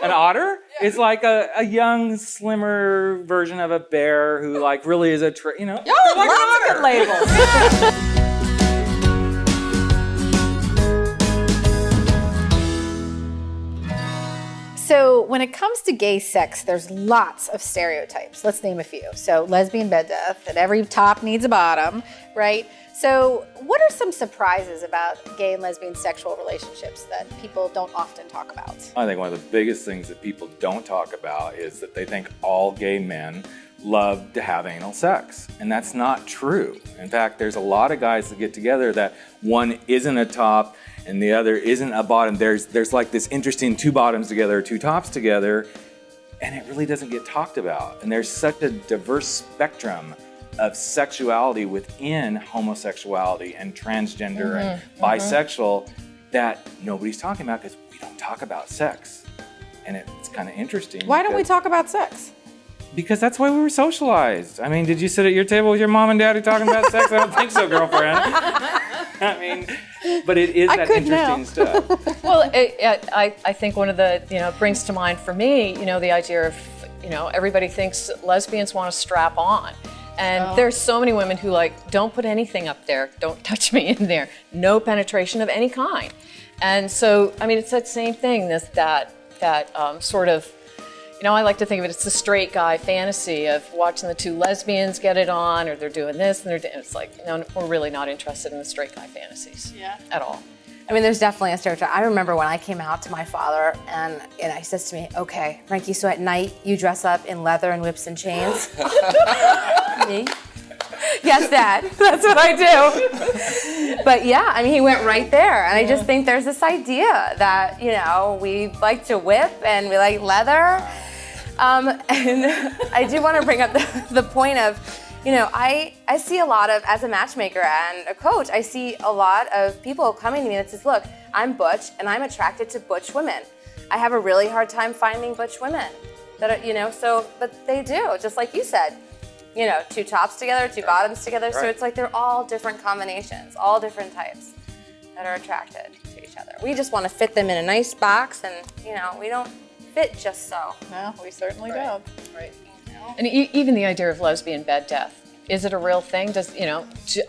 An otter is like a young, slimmer version of a bear who like really is a Y'all have lots of good labels. So when it comes to gay sex, there's lots of stereotypes. Let's name a few. So lesbian bed death, that every top needs a bottom, right? So what are some surprises about gay and lesbian sexual relationships that people don't often talk about? I think one of the biggest things that people don't talk about is that they think all gay men love to have anal sex, and that's not true. In fact, there's a lot of guys that get together that one isn't a top and the other isn't a bottom. There's like this interesting two bottoms together, two tops together, and it really doesn't get talked about. And there's such a diverse spectrum of sexuality within homosexuality and transgender and bisexual that nobody's talking about because we don't talk about sex. And it's kind of interesting. Why don't we talk about sex? Because that's why we were socialized. I mean, did you sit at your table with your mom and daddy talking about sex? I don't think so, girlfriend. I mean, but it is that interesting stuff. Well, I think one of the, brings to mind for me, the idea of, everybody thinks lesbians want to strap on. And there's so many women who don't put anything up there, don't touch me in there, no penetration of any kind. And so, I mean, it's that same thing, that sort of, I like to think of it, it's the straight guy fantasy of watching the two lesbians get it on, or they're doing this, and it's like, no, we're really not interested in the straight guy fantasies at all. I mean, there's definitely a stereotype. I remember when I came out to my father, and he says to me, okay, Frankie, so at night you dress up in leather and whips and chains? Me? Yes, Dad, that's what I do. But yeah, I mean, he went right there. And I just think there's this idea that, we like to whip and we like leather. And I do want to bring up the point of, I see a lot of, as a matchmaker and a coach, I see a lot of people coming to me that says, look, I'm butch and I'm attracted to butch women. I have a really hard time finding butch women that are, but they do, just like you said. Two tops together, two bottoms together. So it's like they're all different combinations, all different types that are attracted to each other. We just want to fit them in a nice box, and we don't fit just so. No, we certainly don't. Right. And even the idea of lesbian bed death. Is it a real thing?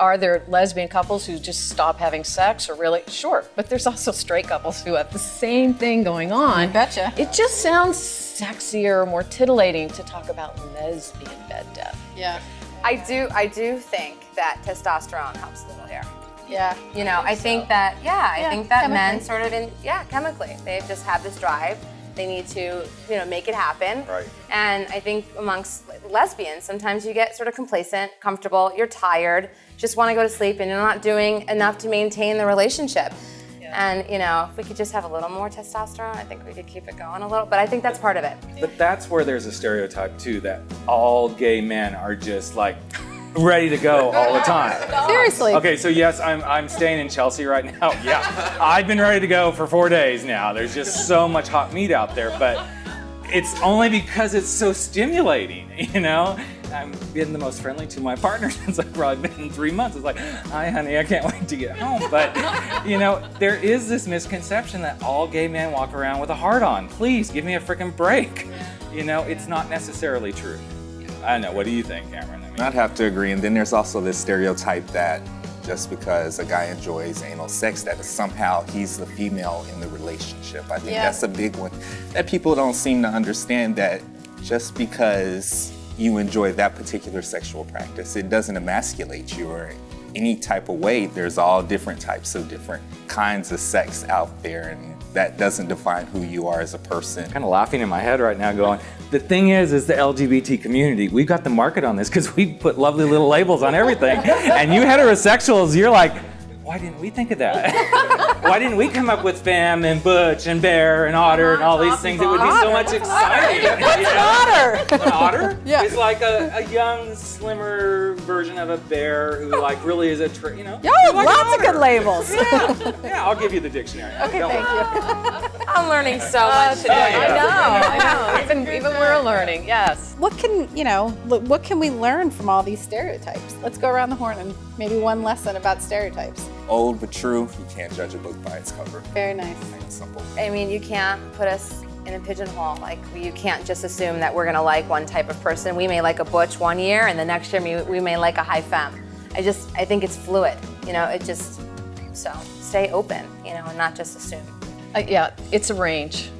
Are there lesbian couples who just stop having sex, or really? Sure, but there's also straight couples who have the same thing going on. I betcha. It just sounds sexier, more tittillating to talk about lesbian bed death. Yeah. I do think that testosterone helps a little here. Yeah. I think that chemically. men sort of chemically, they just have this drive. They need to, make it happen. Right. And I think amongst lesbians, sometimes you get sort of complacent, comfortable, you're tired, just want to go to sleep, and you're not doing enough to maintain the relationship. Yeah. And, if we could just have a little more testosterone, I think we could keep it going a little, but I think that's part of it. But that's where there's a stereotype too, that all gay men are just like ready to go all the time. Seriously. Okay, so yes, I'm staying in Chelsea right now. Yeah, I've been ready to go for 4 days now. There's just so much hot meat out there, but it's only because it's so stimulating, I'm being the most friendly to my partner since I've probably been in 3 months. It's like, hi honey, I can't wait to get home. But, there is this misconception that all gay men walk around with a heart on. Please, give me a freaking break. It's not necessarily true. I don't know, what do you think, Cameron? I'd have to agree. And then there's also this stereotype that just because a guy enjoys anal sex, that somehow he's the female in the relationship. I think that's a big one that people don't seem to understand, that just because you enjoy that particular sexual practice, it doesn't emasculate you or any type of way. There's all different types of different kinds of sex out there, and that doesn't define who you are as a person. Kind of laughing in my head right now going, the thing is the LGBT community, we've got the market on this because we put lovely little labels on everything. And you heterosexuals, you're like, why didn't we think of that? Why didn't we come up with femme and butch and bear and otter and all these things? It would be so much exciting. What's an otter? An otter? Yeah. It's like a young, slimmer version of a bear who really is a, Y'all have lots of good labels. Yeah, I'll give you the dictionary. Okay, thank you. I'm learning so much today. I know. Even we're learning, yes. What can we learn from all these stereotypes? Let's go around the horn and maybe one lesson about stereotypes. Old but true, you can't judge a book by its cover. Very nice. Plain and simple. I mean, you can't put us in a pigeonhole. Like, you can't just assume that we're gonna like one type of person. We may like a butch one year, and the next year we may like a high femme. I think it's fluid, you know, so stay open, you know, and not just assume. Yeah, it's a range.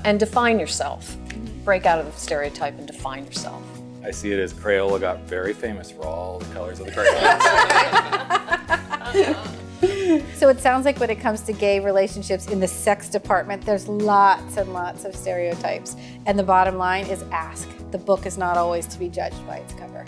And define yourself. Break out of the stereotype and define yourself. I see it as Crayola got very famous for all the colors of the crayons. So it sounds like when it comes to gay relationships in the sex department, there's lots and lots of stereotypes. And the bottom line is ask. The book is not always to be judged by its cover.